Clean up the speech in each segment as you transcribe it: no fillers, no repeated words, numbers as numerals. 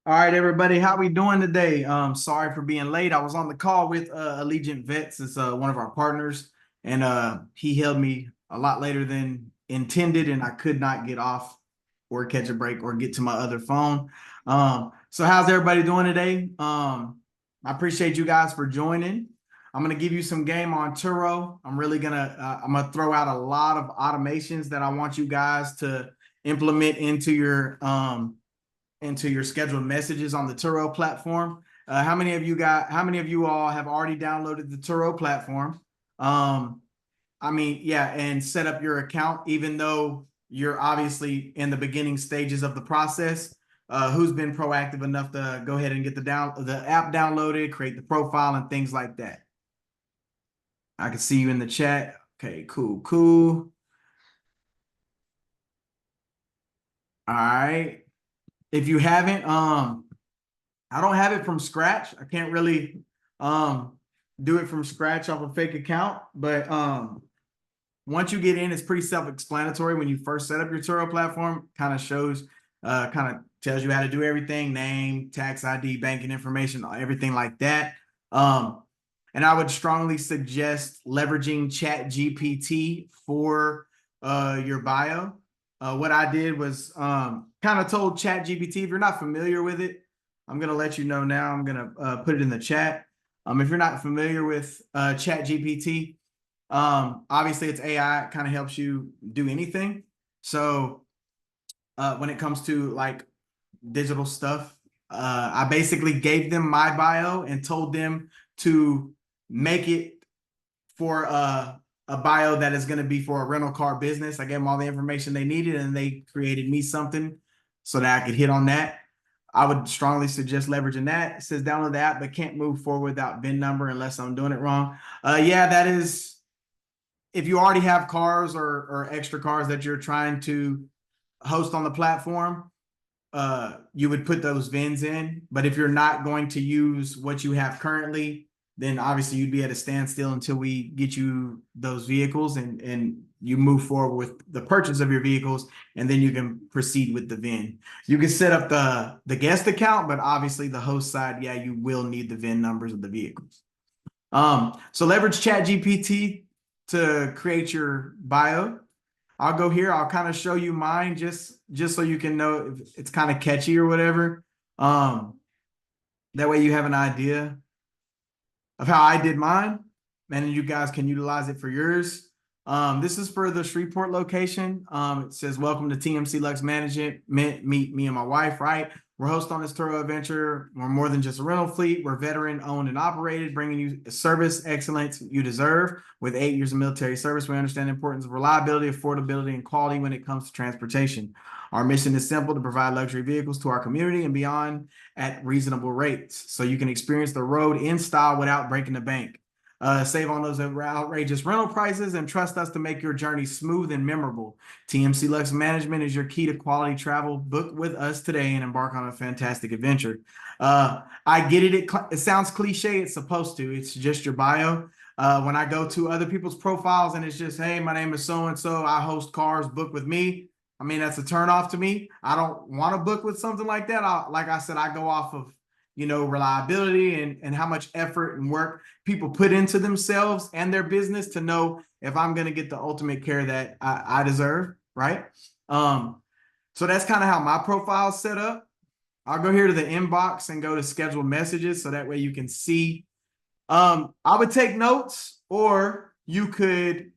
All right, everybody, how we doing today? Sorry for being late. I was on the call with Allegiant Vets. It's one of our partners, and he held me a lot later than intended, and I could not get off or catch a break or get to my other phone. So how's everybody doing today? I appreciate you guys for joining. I'm gonna give you some game on Turo. I'm gonna throw out a lot of automations that I want you guys to implement into your scheduled messages on the Turo platform. How many of you all have already downloaded the Turo platform? Yeah, and set up your account, even though you're obviously in the beginning stages of the process. Who's been proactive enough to go ahead and get the app downloaded, create the profile and things like that? I can see you in the chat. Okay, cool, cool. All right. If you haven't, I don't have it from scratch. I can't really do it from scratch off a fake account, but once you get in, it's pretty self-explanatory. When you first set up your Turo platform, kind of tells you how to do everything: name, tax ID, banking information, everything like that. And I would strongly suggest leveraging Chat GPT for your bio. What I did was kind of told Chat GPT, if you're not familiar with it, I'm going to let you know now. I'm going to put it in the chat. If you're not familiar with Chat GPT, obviously it's AI. It kind of helps you do anything. So when it comes to like digital stuff, I basically gave them my bio and told them to make it for a bio that is going to be for a rental car business. I gave them all the information they needed, and they created me something so that I could hit on that. I would strongly suggest leveraging that. It says download the app, but can't move forward without VIN number unless I'm doing it wrong. Yeah, that is if you already have cars or extra cars that you're trying to host on the platform, you would put those VINs in. But if you're not going to use what you have currently, then obviously you'd be at a standstill until we get you those vehicles and you move forward with the purchase of your vehicles, and then you can proceed with the VIN. You can set up the guest account, but obviously the host side, yeah, you will need the VIN numbers of the vehicles. So leverage ChatGPT to create your bio. I'll go here. I'll kind of show you mine just so you can know if it's kind of catchy or whatever. That way you have an idea of how I did mine, and you guys can utilize it for yours. This is for the Shreveport location. It says, welcome to TMC Lux Management. Meet me and my wife, right? We're host on this Turo adventure. We're more than just a rental fleet. We're veteran owned and operated, bringing you service excellence you deserve. With 8 years of military service, we understand the importance of reliability, affordability, and quality when it comes to transportation. Our mission is simple: to provide luxury vehicles to our community and beyond at reasonable rates, so you can experience the road in style without breaking the bank. Save on those outrageous rental prices and trust us to make your journey smooth and memorable. TMC Lux Management is your key to quality travel. Book with us today and embark on a fantastic adventure. I get it. It sounds cliche. It's supposed to. It's just your bio. When I go to other people's profiles and it's just, hey, my name is so-and-so, I host cars, book with me. I mean, that's a turnoff to me. I don't want to book with something like that. Like I said, I go off of reliability and how much effort and work people put into themselves and their business to know if I'm going to get the ultimate care that I deserve, right? So that's kind of how my profile is set up. I'll go here to the inbox and go to scheduled messages so that way you can see. I would take notes, or you could,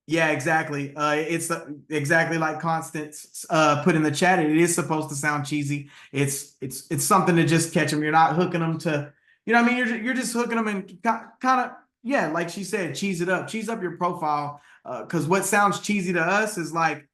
yeah, exactly. It's exactly like Constance put in the chat. It is supposed to sound cheesy. It's something to just catch them. You're not hooking them to, what I mean? You're just hooking them and kind of, yeah, like she said, cheese up your profile. Because what sounds cheesy to us is like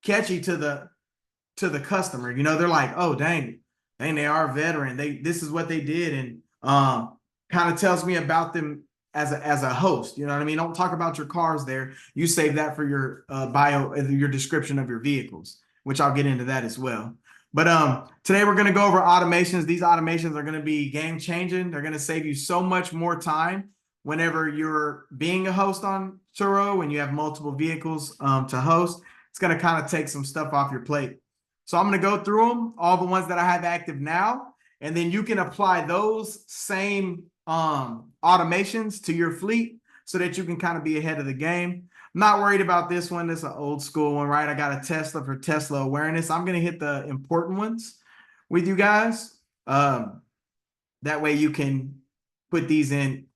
catchy to the customer. They're like, oh dang, they are a veteran. This is what they did, and kind of tells me about them as a host. You know what I mean? Don't talk about your cars there. You save that for your bio, your description of your vehicles, which I'll get into that as well. But today we're going to go over automations. These automations are going to be game changing. They're going to save you so much more time whenever you're being a host on Turo and you have multiple vehicles to host. It's going to kind of take some stuff off your plate. So I'm going to go through them, all the ones that I have active now, and then you can apply those same automations to your fleet so that you can kind of be ahead of the game. I'm not worried about this one. It's an old school one, right? I got a Tesla for Tesla awareness. I'm going to hit the important ones with you guys. That way you can put these in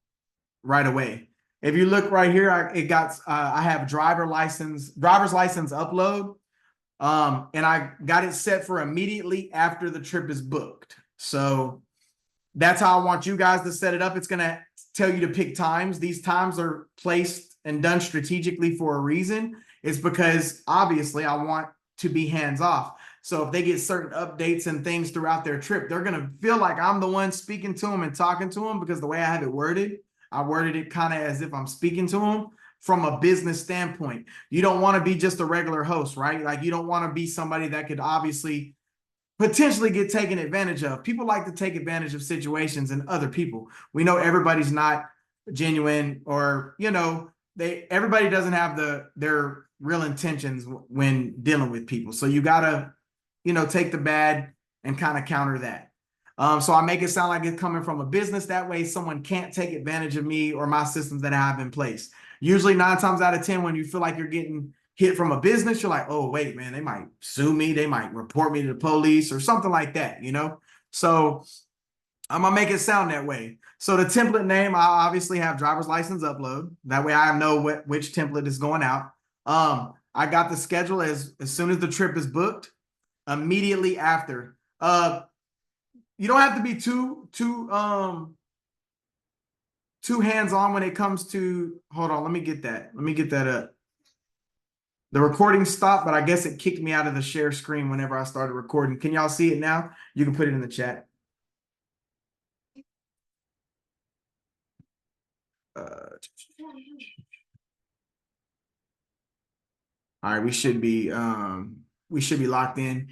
right away. If you look right here, I have driver's license upload. And I got it set for immediately after the trip is booked. So that's how I want you guys to set it up. It's going to tell you to pick times. These times are placed and done strategically for a reason. It's because obviously I want to be hands off. So if they get certain updates and things throughout their trip, they're going to feel like I'm the one speaking to them and talking to them, because the way I have it worded, I worded it kind of as if I'm speaking to them from a business standpoint. You don't want to be just a regular host, right? Like, you don't want to be somebody that could obviously potentially get taken advantage of. People like to take advantage of situations and other people. We know everybody's not genuine, or, everybody doesn't have their real intentions when dealing with people. So you gotta, take the bad and kind of counter that. So I make it sound like it's coming from a business. That way someone can't take advantage of me or my systems that I have in place. Usually 9 times out of 10, when you feel like you're getting hit from a business, you're like, oh, wait, man, they might sue me. They might report me to the police or something like that, So I'm going to make it sound that way. So the template name, I obviously have driver's license upload. That way I know which template is going out. I got the schedule as soon as the trip is booked, immediately after. You don't have to be too hands-on when it comes to, hold on, let me get that up. The recording stopped, but I guess it kicked me out of the share screen whenever I started recording. Can y'all see it now? You can put it in the chat. All right, we should be locked in.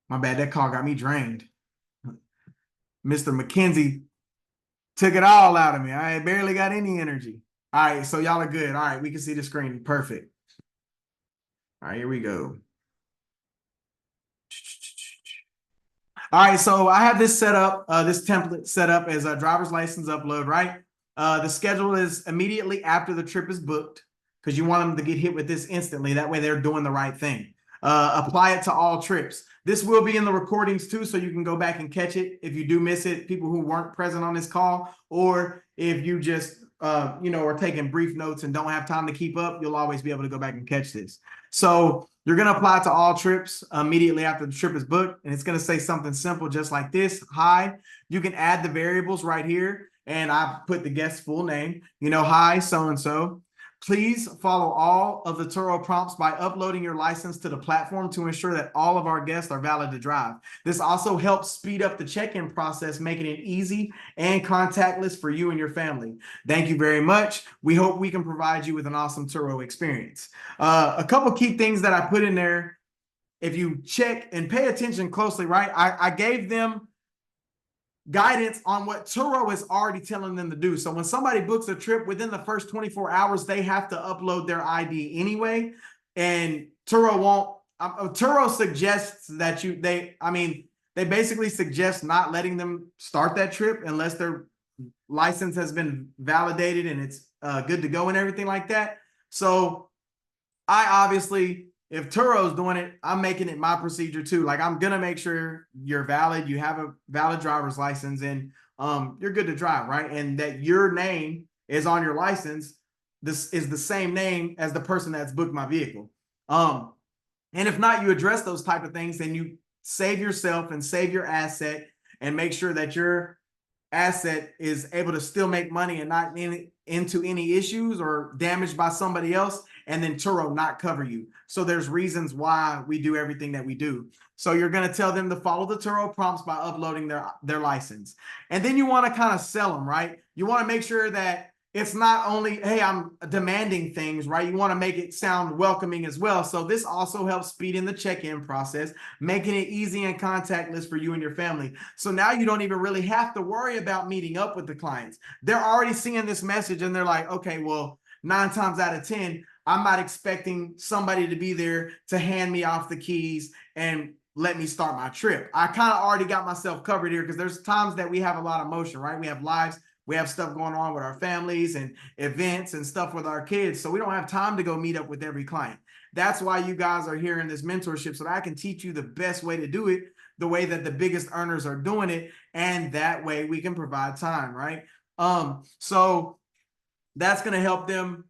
My bad, that call got me drained. Mr. McKenzie took it all out of me. I barely got any energy. All right, so y'all are good. All right, we can see the screen. Perfect. All right, here we go. All right, so I have this set up, this template set up as a driver's license upload, right? The schedule is immediately after the trip is booked, because you want them to get hit with this instantly. That way they're doing the right thing. Apply it to all trips. This will be in the recordings too, so you can go back and catch it if you do miss it, people who weren't present on this call, or if you just are taking brief notes and don't have time to keep up, you'll always be able to go back and catch this. So you're going to apply it to all trips immediately after the trip is booked, and it's going to say something simple just like this: hi. You can add the variables right here, and I put the guest's full name, hi, so-and-so. Please follow all of the Turo prompts by uploading your license to the platform to ensure that all of our guests are valid to drive. This also helps speed up the check-in process, making it easy and contactless for you and your family. Thank you very much. We hope we can provide you with an awesome Turo experience. A couple key things that I put in there, if you check and pay attention closely, right? I gave them guidance on what Turo is already telling them to do. So when somebody books a trip, within the first 24 hours, they have to upload their ID anyway. And Turo won't, Turo suggests that they basically suggest not letting them start that trip unless their license has been validated and it's good to go and everything like that. So I obviously, if Turo's doing it, I'm making it my procedure too. Like, I'm going to make sure you're valid, you have a valid driver's license, and you're good to drive, right? And that your name is on your license. This is the same name as the person that's booked my vehicle. And if not, you address those type of things, then you save yourself and save your asset and make sure that your asset is able to still make money and not into any issues or damaged by somebody else, and then Turo not cover you. So there's reasons why we do everything that we do. So you're going to tell them to follow the Turo prompts by uploading their license. And then you want to kind of sell them, right? You want to make sure that it's not only, hey, I'm demanding things, right? You want to make it sound welcoming as well. So this also helps speed in the check-in process, making it easy and contactless for you and your family. So now you don't even really have to worry about meeting up with the clients. They're already seeing this message and they're like, okay, well, 9 times out of 10, I'm not expecting somebody to be there to hand me off the keys and let me start my trip. I kind of already got myself covered here because there's times that we have a lot of motion, right? We have lives, we have stuff going on with our families and events and stuff with our kids. So we don't have time to go meet up with every client. That's why you guys are here in this mentorship, so that I can teach you the best way to do it, the way that the biggest earners are doing it. And that way we can provide time, right? So that's going to help them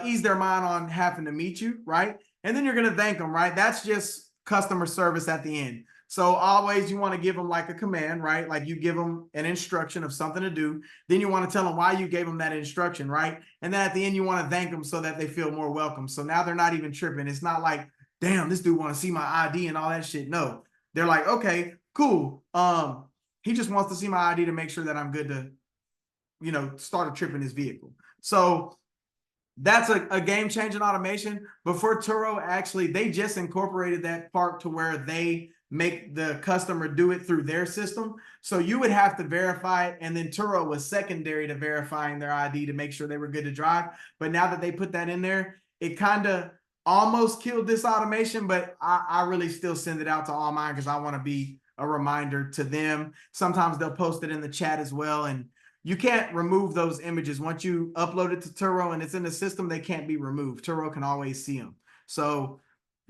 ease their mind on having to meet you, right? And then you're going to thank them, right? That's just customer service at the end. So always you want to give them like a command, right? Like you give them an instruction of something to do. Then you want to tell them why you gave them that instruction, right? And then at the end, you want to thank them so that they feel more welcome. So now they're not even tripping. It's not like, damn, this dude want to see my ID and all that shit. No, they're like, okay, cool. He just wants to see my ID to make sure that I'm good to, you know, start a trip in his vehicle. So that's a game-changing automation. But for Turo, actually, they just incorporated that part to where they make the customer do it through their system. So you would have to verify it, and then Turo was secondary to verifying their ID to make sure they were good to drive. But now that they put that in there, it kind of almost killed this automation, but I really still send it out to all mine because I want to be a reminder to them. Sometimes they'll post it in the chat as well, and you can't remove those images. Once you upload it to Turo and it's in the system, they can't be removed. Turo can always see them. So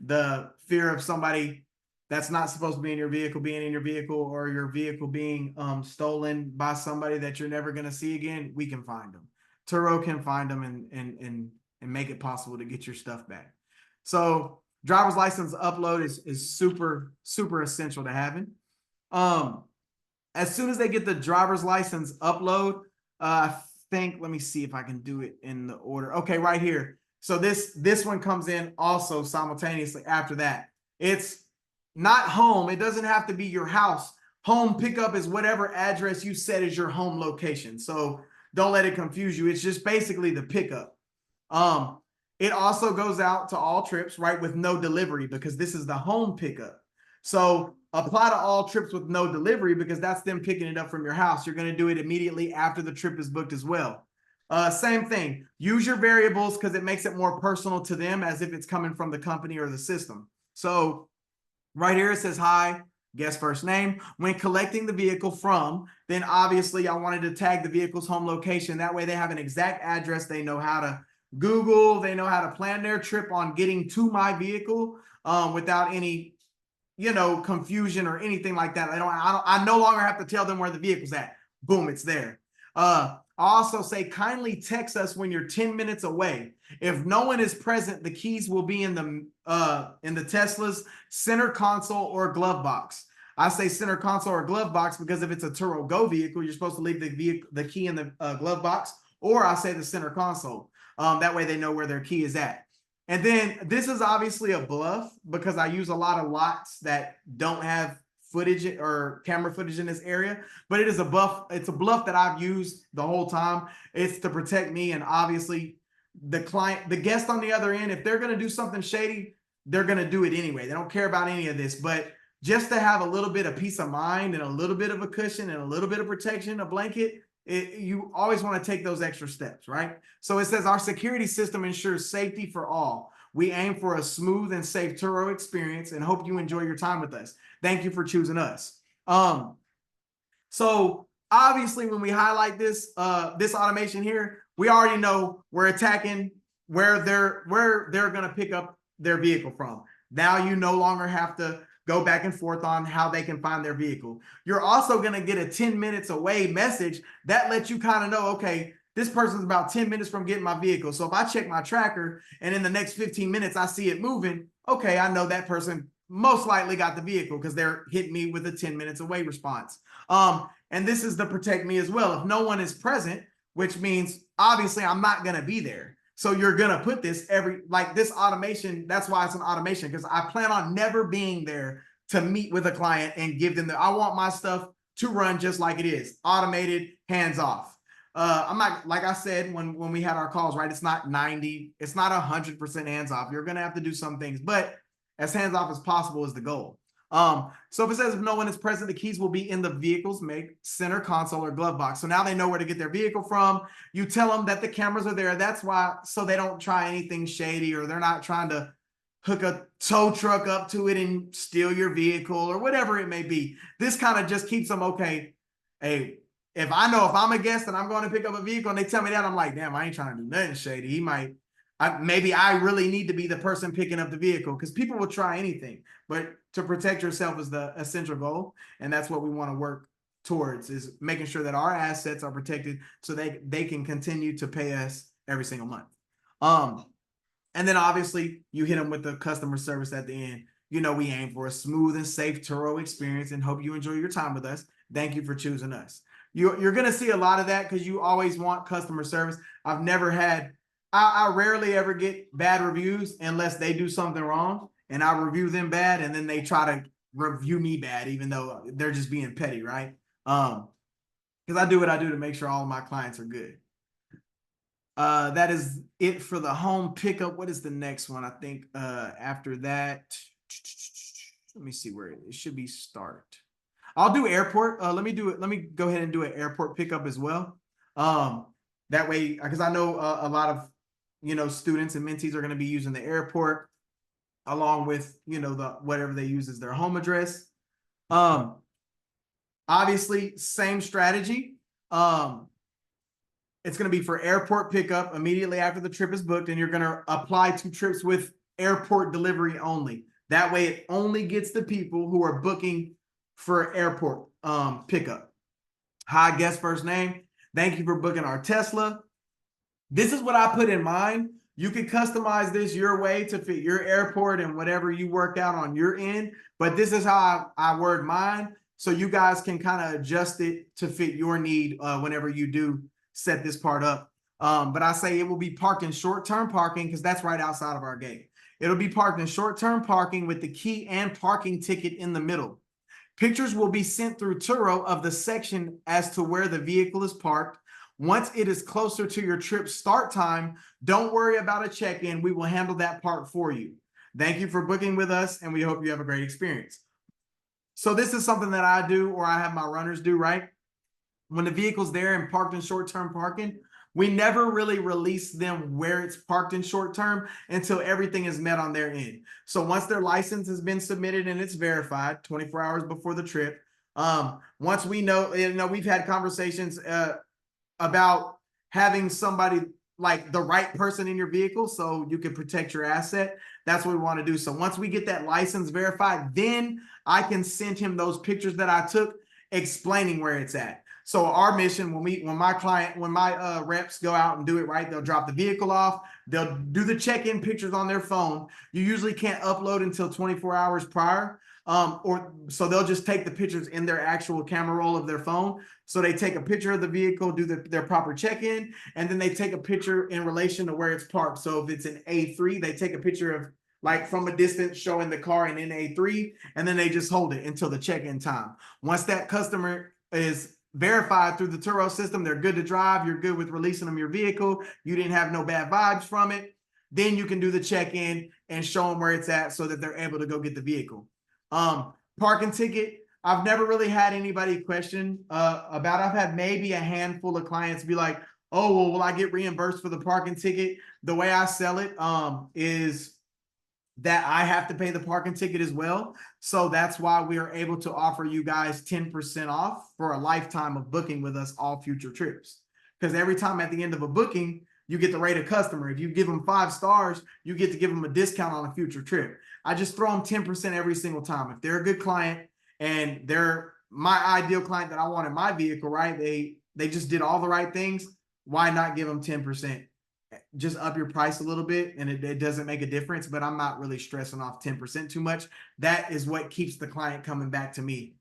the fear of somebody that's not supposed to be in your vehicle being in your vehicle, or your vehicle being stolen by somebody that you're never going to see again, we can find them. Turo can find them and make it possible to get your stuff back. So driver's license upload is super, super essential to having. As soon as they get the driver's license upload, I think, let me see if I can do it in the order. Okay, right here. So this one comes in also simultaneously after that. It's not home. It doesn't have to be your house. Home pickup is whatever address you set as your home location. So don't let it confuse you. It's just basically the pickup. It also goes out to all trips, right, with no delivery, because this is the home pickup. So apply to all trips with no delivery because that's them picking it up from your house. You're going to do it immediately after the trip is booked as well. Same thing. Use your variables because it makes it more personal to them, as if it's coming from the company or the system. So right here it says, hi, guest first name. When collecting the vehicle from, then obviously I wanted to tag the vehicle's home location. That way they have an exact address. They know how to Google. They know how to plan their trip on getting to my vehicle without any, you know, confusion or anything like that. I no longer have to tell them where the vehicle's at. Boom, it's there. I also say, kindly text us when you're 10 minutes away. If no one is present, the keys will be in the Tesla's center console or glove box. I say center console or glove box because if it's a Turo Go vehicle, you're supposed to leave the key in the glove box, or I say the center console. That way they know where their key is at. And then this is obviously a bluff because I use a lot of lots that don't have footage or camera footage in this area, but it is a bluff. It's a bluff that I've used the whole time. It's to protect me, and obviously the client, the guest on the other end, if they're going to do something shady, they're going to do it anyway. They don't care about any of this, but just to have a little bit of peace of mind and a little bit of a cushion and a little bit of protection, a blanket, you always want to take those extra steps, right? So it says our security system ensures safety for all. We aim for a smooth and safe Turo experience and hope you enjoy your time with us. Thank you for choosing us. So obviously when we highlight this automation here, we already know we're attacking where they're going to pick up their vehicle from. Now you no longer have to go back and forth on how they can find their vehicle. You're also going to get a 10 minutes away message that lets you kind of know, okay, this person's about 10 minutes from getting my vehicle. So if I check my tracker and in the next 15 minutes I see it moving, okay, I know that person most likely got the vehicle because they're hitting me with a 10 minutes away response. And this is to protect me as well. If no one is present, which means obviously I'm not going to be there. So you're going to put this this automation. That's why it's an automation, because I plan on never being there to meet with a client and give them I want my stuff to run just like it is, automated, hands off. I'm not, like I said, when we had our calls, right? It's not 90, it's not 100% hands off. You're going to have to do some things, but as hands off as possible is the goal. So if it says if no one is present, the keys will be in the vehicle's make, center console, or glove box. So now they know where to get their vehicle from. You tell them that the cameras are there. That's why, so they don't try anything shady, or they're not trying to hook a tow truck up to it and steal your vehicle or whatever it may be. This kind of just keeps them okay. Hey, if I know if I'm a guest and I'm going to pick up a vehicle and they tell me that, I'm like, damn, I ain't trying to do nothing shady. He might, maybe I really need to be the person picking up the vehicle, because people will try anything, but to protect yourself is the essential goal. And that's what we want to work towards, is making sure that our assets are protected so they can continue to pay us every single month. And then obviously you hit them with the customer service at the end. You know, we aim for a smooth and safe Turo experience and hope you enjoy your time with us. Thank you for choosing us. You're going to see a lot of that because you always want customer service. I've never had, I rarely ever get bad reviews unless they do something wrong and I review them bad and then they try to review me bad, even though they're just being petty, right? Because I do what I do to make sure all of my clients are good. That is it for the home pickup. What is the next one? I think after that, let me see where it should be. Start. I'll do airport. Let me do it. Let me go ahead and do an airport pickup as well. That way, because I know a lot of students and mentees are going to be using the airport along with the whatever they use as their home address. Obviously, same strategy. It's going to be for airport pickup immediately after the trip is booked, and you're going to apply to trips with airport delivery only. That way, it only gets the people who are booking for airport pickup. Hi, guest first name. Thank you for booking our Tesla. This is what I put in mind. You can customize this your way to fit your airport and whatever you work out on your end, but this is how I word mine, so you guys can kind of adjust it to fit your need whenever you do set this part up. But I say it will be parked in short-term parking because that's right outside of our gate. It'll be parked in short-term parking with the key and parking ticket in the middle. Pictures will be sent through Turo of the section as to where the vehicle is parked. Once it is closer to your trip start time, don't worry about a check-in. We will handle that part for you. Thank you for booking with us, and we hope you have a great experience. So this is something that I do, or I have my runners do, right? When the vehicle's there and parked in short-term parking, we never really release them where it's parked in short-term until everything is met on their end. So once their license has been submitted and it's verified 24 hours before the trip, once we know, we've had conversations about having somebody like the right person in your vehicle so you can protect your asset. That's what we want to do. So once we get that license verified, then I can send him those pictures that I took explaining where it's at. So our mission, when my reps go out and do it, right, they'll drop the vehicle off, they'll do the check-in pictures on their phone. You usually can't upload until 24 hours prior. Or so they'll just take the pictures in their actual camera roll of their phone. So they take a picture of the vehicle, do their proper check-in, and then they take a picture in relation to where it's parked. So if it's an A3, they take a picture of like from a distance showing the car in A3, and then they just hold it until the check-in time. Once that customer is verified through the Turo system, they're good to drive, you're good with releasing them your vehicle, you didn't have no bad vibes from it, then you can do the check-in and show them where it's at so that they're able to go get the vehicle. Parking ticket, I've never really had anybody question about. I've had maybe a handful of clients be like, oh, well, will I get reimbursed for the parking ticket? The way I sell it is that I have to pay the parking ticket as well. So that's why we are able to offer you guys 10% off for a lifetime of booking with us all future trips. Because every time at the end of a booking, you get to rate a customer. If you give them 5 stars, you get to give them a discount on a future trip. I just throw them 10% every single time. If they're a good client and they're my ideal client that I want in my vehicle, right? They just did all the right things. Why not give them 10%? Just up your price a little bit, and it doesn't make a difference, but I'm not really stressing off 10% too much. That is what keeps the client coming back to me.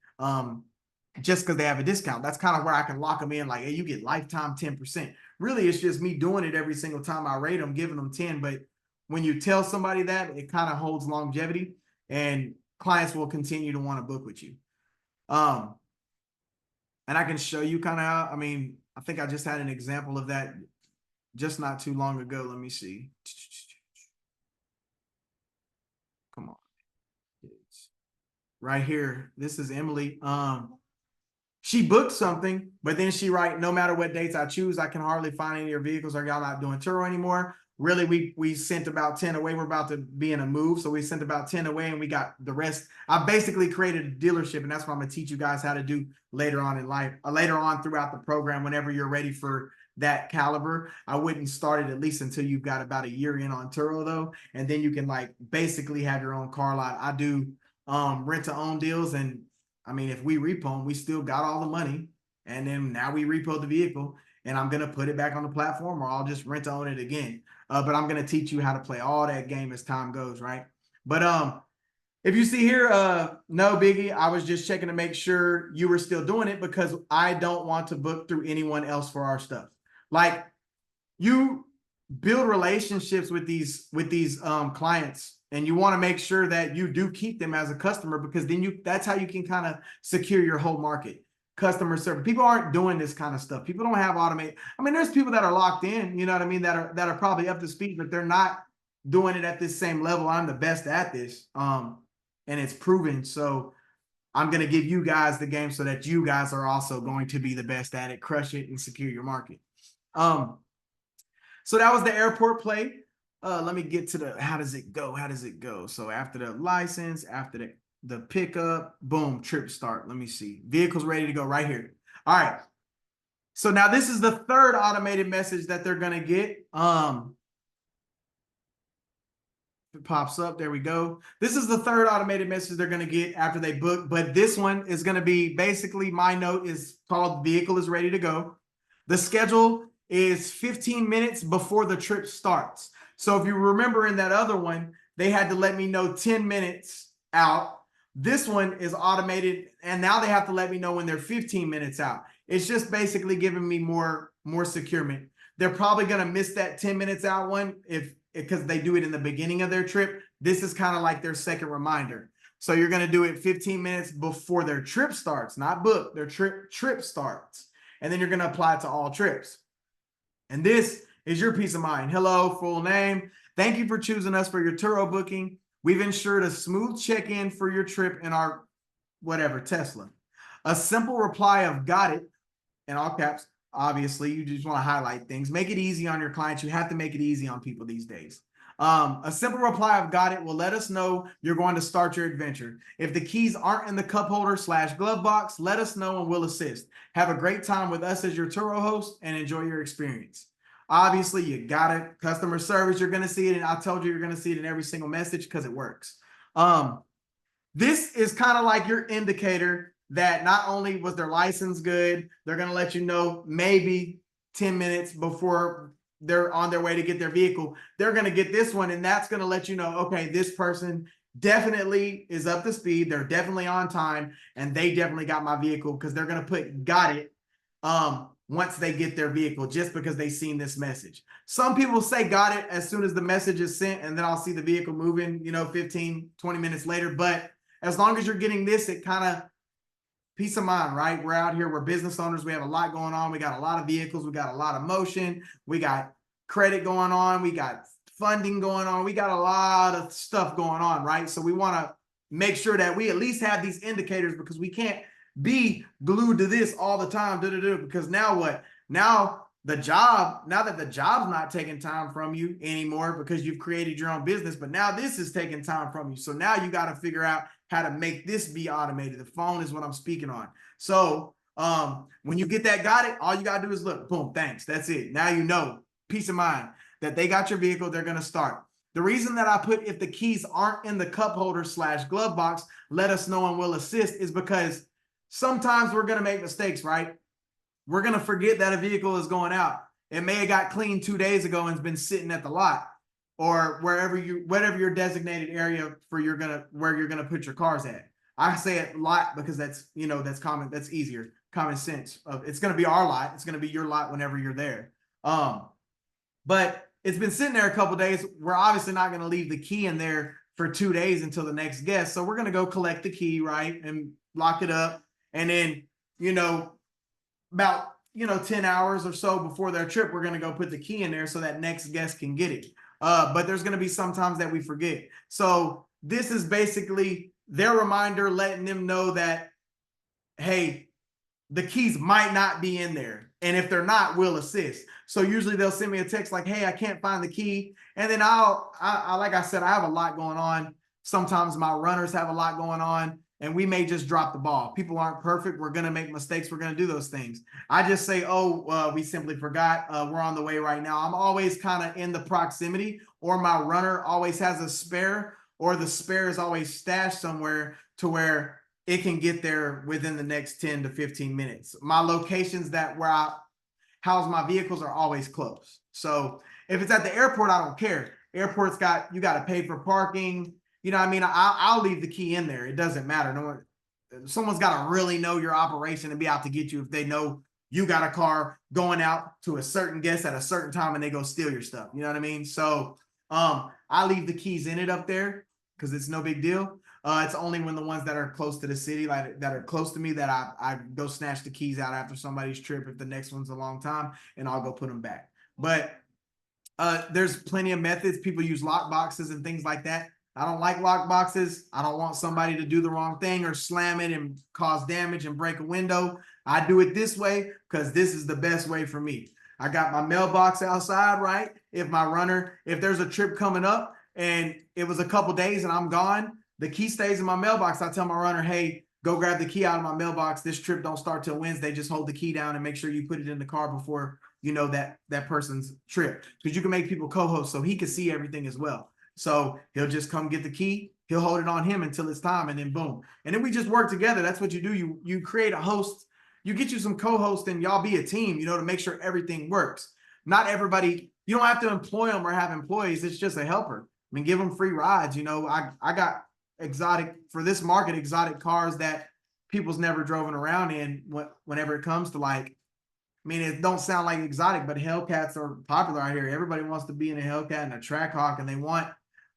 Just because they have a discount. That's kind of where I can lock them in, like, hey, you get lifetime 10%. Really, it's just me doing it every single time I rate them, giving them 10. But when you tell somebody that, it kind of holds longevity, and clients will continue to want to book with you. And I can show you kind of how, I think I just had an example of that just not too long ago. Let me see. Come on. right here. This is Emily. She booked something, but then she write, no matter what dates I choose, I can hardly find any of your vehicles. Are y'all not doing Turo anymore? Really, we sent about 10 away. We're about to be in a move, so we sent about 10 away, and we got the rest. I basically created a dealership, and that's what I'm gonna teach you guys how to do later on in life, later on throughout the program. Whenever you're ready for that caliber, I wouldn't start it at least until you've got about a year in on Turo though, and then you can like basically have your own car lot. I do rent to own deals, and I mean, if we repo them, we still got all the money, and then now we repo the vehicle, and I'm gonna put it back on the platform, or I'll just rent to own it again. But I'm gonna teach you how to play all that game as time goes, right? But if you see here, no biggie. I was just checking to make sure you were still doing it because I don't want to book through anyone else for our stuff. Like, you build relationships with these clients, and you want to make sure that you do keep them as a customer, because then that's how you can kind of secure your whole market. Customer service. People aren't doing this kind of stuff. People don't have automate. I mean, there's people that are locked in, you know what I mean, that are probably up to speed, but they're not doing it at this same level. I'm the best at this. And it's proven. So I'm going to give you guys the game so that you guys are also going to be the best at it, crush it, and secure your market. So that was the airport play. Let me get to the, how does it go? How does it go? So after the license, after the pickup, boom, trip start. Let me see. Vehicle's ready to go right here. All right. So now this is the third automated message that they're going to get. It pops up. There we go. This is the third automated message they're going to get after they book. But this one is going to be basically, my note is called vehicle is ready to go. The schedule is 15 minutes before the trip starts. So if you remember in that other one, they had to let me know 10 minutes out. This one is automated, and now they have to let me know when they're 15 minutes out. It's just basically giving me more securement. They're probably going to miss that 10 minutes out one because they do it in the beginning of their trip. This is kind of like their second reminder. So you're going to do it 15 minutes before their trip starts, not book, their trip starts. And then you're going to apply it to all trips. And this is your peace of mind. Hello, full name. Thank you for choosing us for your Turo booking. We've ensured a smooth check-in for your trip in our whatever, Tesla. A simple reply of got it, in all caps. Obviously, you just want to highlight things. Make it easy on your clients. You have to make it easy on people these days. A simple reply of got it will let us know you're going to start your adventure. If the keys aren't in the cup holder / glove box, let us know and we'll assist. Have a great time with us as your Turo host and enjoy your experience. Obviously, you got it. Customer service, you're going to see it. And I told you you're going to see it in every single message because it works. This is kind of like your indicator that not only was their license good, they're going to let you know maybe 10 minutes before they're on their way to get their vehicle, they're going to get this one. And that's going to let you know, okay, this person definitely is up to speed. They're definitely on time, and they definitely got my vehicle, because they're going to put got it once they get their vehicle, just because they've seen this message. Some people say got it as soon as the message is sent, and then I'll see the vehicle moving, 15, 20 minutes later. But as long as you're getting this, it kind of peace of mind, right? We're out here, we're business owners, we have a lot going on. We got a lot of vehicles, we got a lot of motion, we got credit going on, we got funding going on, we got a lot of stuff going on, right? So we want to make sure that we at least have these indicators, because we can't be glued to this all the time, because now what? Now that the job's not taking time from you anymore because you've created your own business, but now this is taking time from you. So now you got to figure out how to make this be automated. The phone is what I'm speaking on. So when you get that got it, all you got to do is look, boom, thanks. That's it. Now you know, peace of mind that they got your vehicle, they're going to start. The reason that I put if the keys aren't in the cup holder / glove box, let us know and we'll assist, is because sometimes we're going to make mistakes, right? We're going to forget that a vehicle is going out. It may have got cleaned 2 days ago and has been sitting at the lot, or whatever your designated area for where you're gonna put your cars at. I say it lot because that's that's common, that's easier, common sense. It's gonna be our lot, it's gonna be your lot whenever you're there. But it's been sitting there a couple days. We're obviously not gonna leave the key in there for 2 days until the next guest. So we're gonna go collect the key, right, and lock it up, and then about 10 hours or so before their trip, we're gonna go put the key in there so that next guest can get it. But there's going to be some times that we forget. So this is basically their reminder letting them know that, hey, the keys might not be in there. And if they're not, we'll assist. So usually they'll send me a text like, hey, I can't find the key. And then I like I said, I have a lot going on. Sometimes my runners have a lot going on, and we may just drop the ball. People aren't perfect. We're going to make mistakes. We're going to do those things. I just say, we simply forgot. We're on the way right now. I'm always kind of in the proximity, or my runner always has a spare, or the spare is always stashed somewhere to where it can get there within the next 10 to 15 minutes. My locations where I house my vehicles are always close. So if it's at the airport, I don't care. Airport's you got to pay for parking. You know what I mean? I'll leave the key in there. It doesn't matter. No one, someone's got to really know your operation and be out to get you if they know you got a car going out to a certain guest at a certain time and they go steal your stuff. You know what I mean? So I leave the keys in it up there because it's no big deal. It's only when the ones that are close to the city, like that are close to me, that I go snatch the keys out after somebody's trip if the next one's a long time, and I'll go put them back. But there's plenty of methods. People use lock boxes and things like that. I don't like lock boxes. I don't want somebody to do the wrong thing or slam it and cause damage and break a window. I do it this way because this is the best way for me. I got my mailbox outside, right? If there's a trip coming up and it was a couple days and I'm gone, the key stays in my mailbox. I tell my runner, hey, go grab the key out of my mailbox. This trip don't start till Wednesday. Just hold the key down and make sure you put it in the car before you know that person's trip. Because you can make people co-host so he can see everything as well. So he'll just come get the key. He'll hold it on him until it's time, and then boom. And then we just work together. That's what you do. You create a host. You get you some co-hosts and y'all be a team, to make sure everything works. Not everybody, you don't have to employ them or have employees. It's just a helper. I mean, give them free rides. I got exotic cars that people's never driven around in whenever it comes to it don't sound like exotic, but Hellcats are popular out here. Everybody wants to be in a Hellcat and a Trackhawk, and they want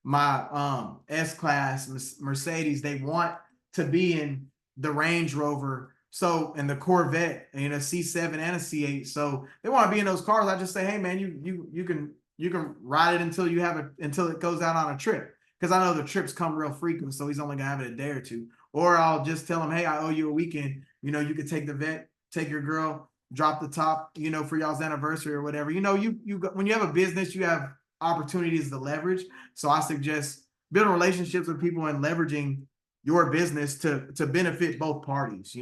my S-Class Mercedes. They want to be in the Range Rover, and the Corvette, and a C7 and a C8. So they want to be in those cars. I just say, hey man, you can ride it until it goes out on a trip. Because I know the trips come real frequent, so he's only gonna have it a day or two. Or I'll just tell him, hey, I owe you a weekend. You could take the vet, take your girl, drop the top, for y'all's anniversary or whatever. When you have a business, you have opportunities to leverage. So I suggest building relationships with people and leveraging your business to benefit both parties.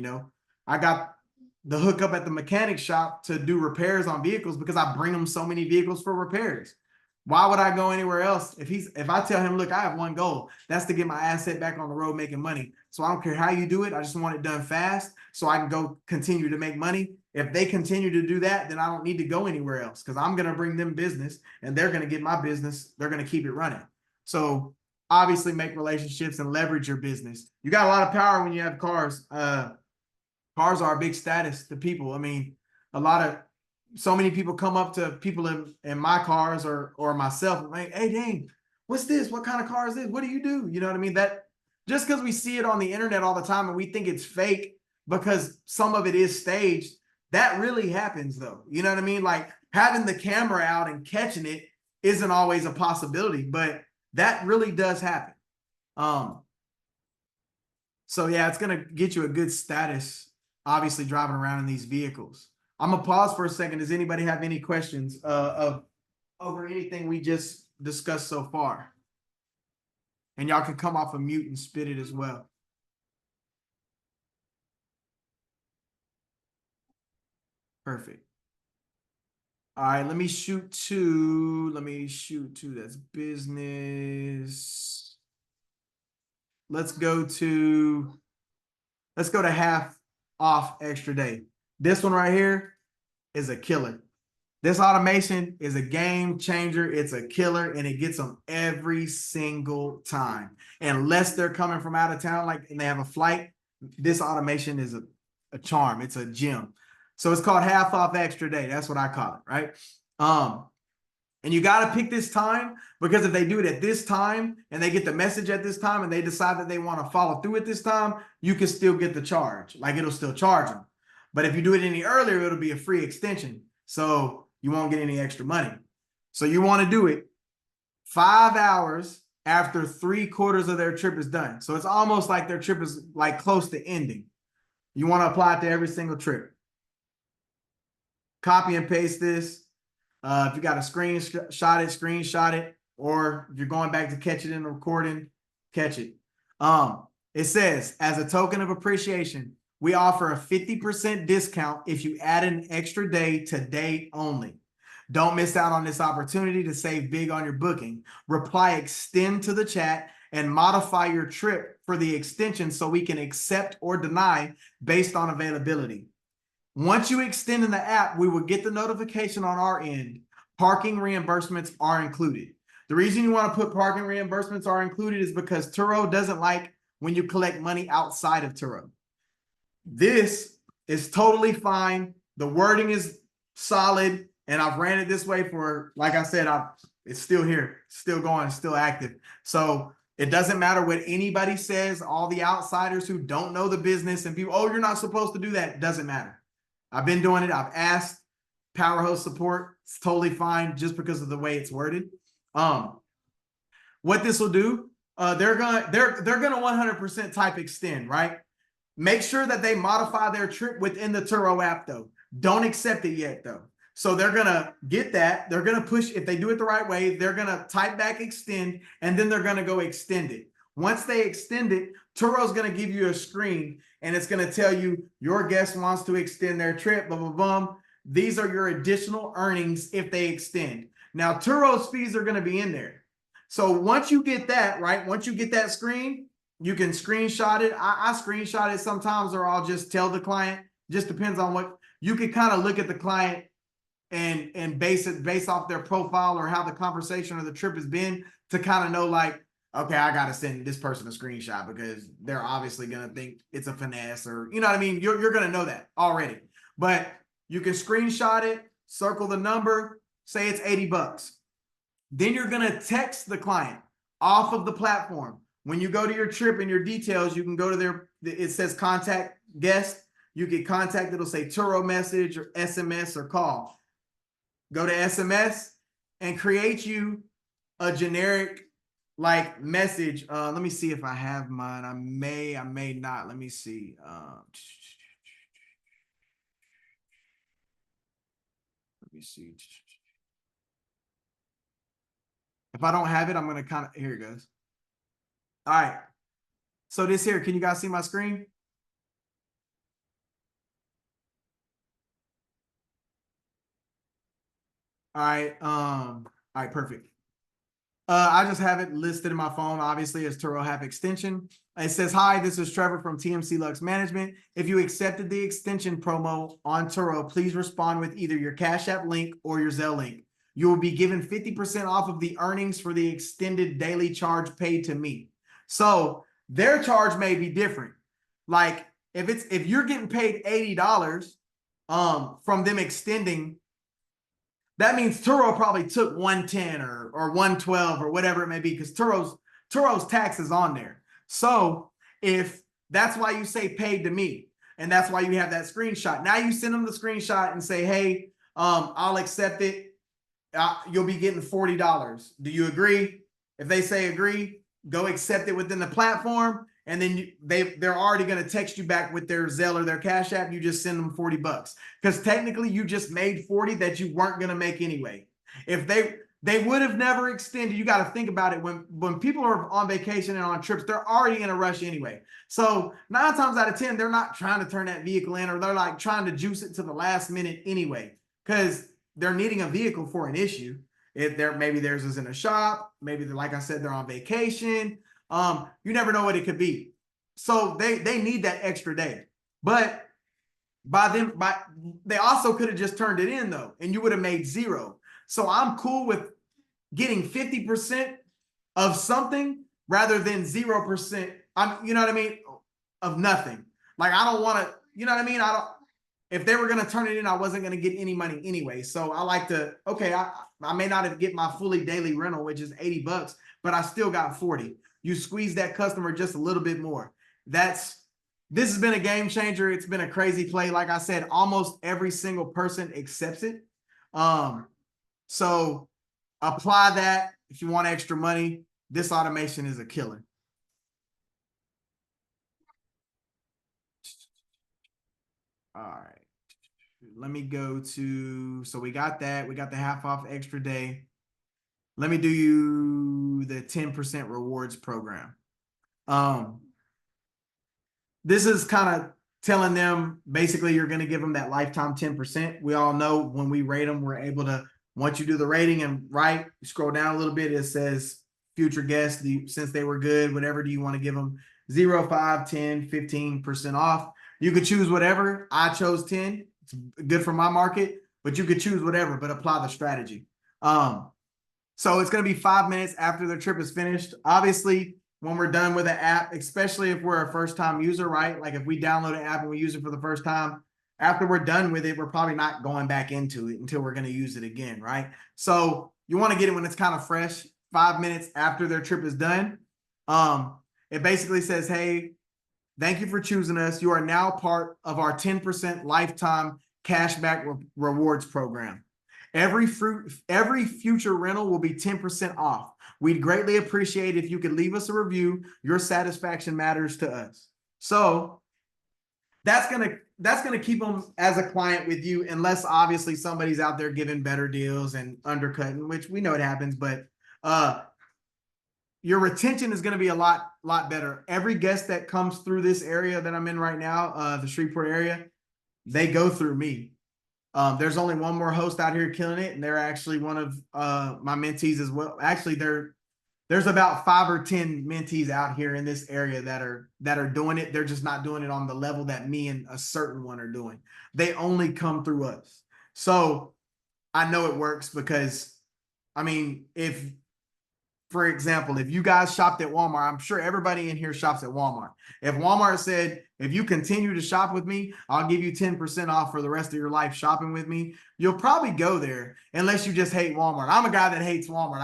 I got the hookup at the mechanic shop to do repairs on vehicles because I bring them so many vehicles for repairs. Why would I go anywhere else? If I tell him, look, I have one goal, that's to get my asset back on the road making money. So I don't care how you do it. I just want it done fast so I can go continue to make money. If they continue to do that, then I don't need to go anywhere else because I'm going to bring them business and they're going to get my business. They're going to keep it running. So obviously make relationships and leverage your business. You got a lot of power when you have cars. Cars are a big status to people. I mean, so many people come up to people in my cars or myself like, hey, dang, what's this? What kind of car is this? What do you do? You know what I mean? That just because we see it on the internet all the time and we think it's fake because some of it is staged, that really happens though. You know what I mean? Like having the camera out and catching it isn't always a possibility, but that really does happen. So yeah, it's going to get you a good status, obviously driving around in these vehicles. I'm gonna pause for a second. Does anybody have any questions over anything we just discussed so far? And y'all can come off of mute and spit it as well. Perfect. All right, let me shoot two. That's business. Let's go to half off extra day. This one right here is a killer. This automation is a game changer. It's a killer, and it gets them every single time. Unless they're coming from out of town, and they have a flight, this automation is a charm. It's a gem. So it's called half off extra day. That's what I call it, right? And you got to pick this time because if they do it at this time and they get the message at this time and they decide that they want to follow through at this time, you can still get the charge. It'll still charge them. But if you do it any earlier, it'll be a free extension. So you won't get any extra money. So you want to do it 5 hours after 3/4 of their trip is done. So it's almost like their trip is like close to ending. You want to apply it to every single trip. Copy and paste this. If you got a screenshot it, or if you're going back to catch it in the recording, catch it. It says, as a token of appreciation, we offer a 50% discount if you add an extra day today only. Don't miss out on this opportunity to save big on your booking. Reply extend to the chat and modify your trip for the extension so we can accept or deny based on availability. Once you extend in the app, we will get the notification on our end. Parking reimbursements are included. The reason you want to put parking reimbursements are included is because Turo doesn't like when you collect money outside of Turo. This is totally fine. The wording is solid, and I've ran it this way for, like I said, it's still here, still going, still active. So it doesn't matter what anybody says, all the outsiders who don't know the business and people, oh, you're not supposed to do that. It doesn't matter. I've been doing it. I've asked Powerhouse support. It's totally fine just because of the way it's worded. What this will do, they're gonna 100% type extend, right? Make sure that they modify their trip within the Turo app though. Don't accept it yet though. So they're gonna get that. They're gonna push, if they do it the right way, they're gonna type back extend, and then they're gonna go extend it. Once they extend it, Turo's gonna give you a screen, and it's gonna tell you your guest wants to extend their trip, blah, blah, blah. These are your additional earnings if they extend. Now, Turo's fees are gonna be in there. So once you get that, right? Once you get that screen, you can screenshot it. I screenshot it sometimes, or I'll just tell the client. Just depends on what you can kind of look at the client and base off their profile or how the conversation or the trip has been to kind of know, like, okay, I got to send this person a screenshot because they're obviously going to think it's a finesse, or, you know what I mean? You're going to know that already. But you can screenshot it, circle the number, say it's $80. Then you're going to text the client off of the platform. When you go to your trip and your details, you can go to it says contact guest. You get contact, it'll say Turo message or SMS or call. Go to SMS and create you a generic like message. Let me see if I have mine. I may not. Let me see. Let me see. If I don't have it, I'm going to kind of, here it goes. All right. So this here, can you guys see my screen? All right, perfect. I just have it listed in my phone, obviously, as Turo App extension. It says, hi, this is Trevor from TMC Lux Management. If you accepted the extension promo on Turo, please respond with either your Cash App link or your Zelle link. You will be given 50% off of the earnings for the extended daily charge paid to me. So their charge may be different. Like if you're getting paid $80 from them extending, that means Turo probably took 110 or 112 or whatever it may be, because Turo's tax is on there. So if that's why you say paid to me, and that's why you have that screenshot. Now you send them the screenshot and say, hey, I'll accept it. You'll be getting $40. Do you agree? If they say agree, go accept it within the platform, and then they're already going to text you back with their Zelle or their Cash App. You just send them $40 because technically you just made 40 that you weren't going to make anyway. If they would have never extended, you got to think about it. When people are on vacation and on trips, they're already in a rush anyway. So 9 times out of 10, they're not trying to turn that vehicle in, or they're like trying to juice it to the last minute anyway, because they're needing a vehicle for an issue. Maybe theirs is in a shop. Maybe like I said, they're on vacation. You never know what it could be. So they need that extra day. But they also could have just turned it in though, and you would have made zero. So I'm cool with getting 50% of something rather than 0%. You know what I mean? Of nothing. Like, I don't want to, you know what I mean? If they were going to turn it in, I wasn't going to get any money anyway. So I like to, okay, I may not have get my fully daily rental, which is $80, but I still got 40. You squeeze that customer just a little bit more. This has been a game changer. It's been a crazy play. Like I said, almost every single person accepts it. So apply that if you want extra money. this automation is a killer. All right. Let me go to, so we got that. We got the half off extra day. Let me do you the 10% rewards program. This is kind of telling them basically you're going to give them that lifetime 10%. We all know when we rate them, we're able to, once you do the rating and right, you scroll down a little bit, it says future guests, since they were good, whatever do you want to give them? 0, 5, 10, 15% off. You could choose whatever. I chose 10. It's good for my market, but you could choose whatever, but apply the strategy. So it's going to be 5 minutes after the trip is finished. Obviously, when we're done with the app, especially if we're a first-time user, right? Like if we download an app and we use it for the first time, after we're done with it, we're probably not going back into it until we're going to use it again, right? So you want to get it when it's kind of fresh, 5 minutes after their trip is done. It basically says, hey, thank you for choosing us. You are now part of our 10% lifetime cashback rewards program. Every future rental will be 10% off. We'd greatly appreciate if you could leave us a review. Your satisfaction matters to us. So that's gonna keep them as a client with you, unless obviously somebody's out there giving better deals and undercutting, which we know it happens, but your retention is going to be a lot better. Every guest that comes through this area that I'm in right now, the Shreveport area, they go through me. There's only one more host out here killing it, and they're actually one of my mentees as well. Actually, there's about 5 or 10 mentees out here in this area that are doing it. They're just not doing it on the level that me and a certain one are doing. They only come through us. So I know it works because, I mean, for example, if you guys shopped at Walmart, I'm sure everybody in here shops at Walmart. If Walmart said, if you continue to shop with me, I'll give you 10% off for the rest of your life shopping with me, you'll probably go there unless you just hate Walmart. I'm a guy that hates Walmart.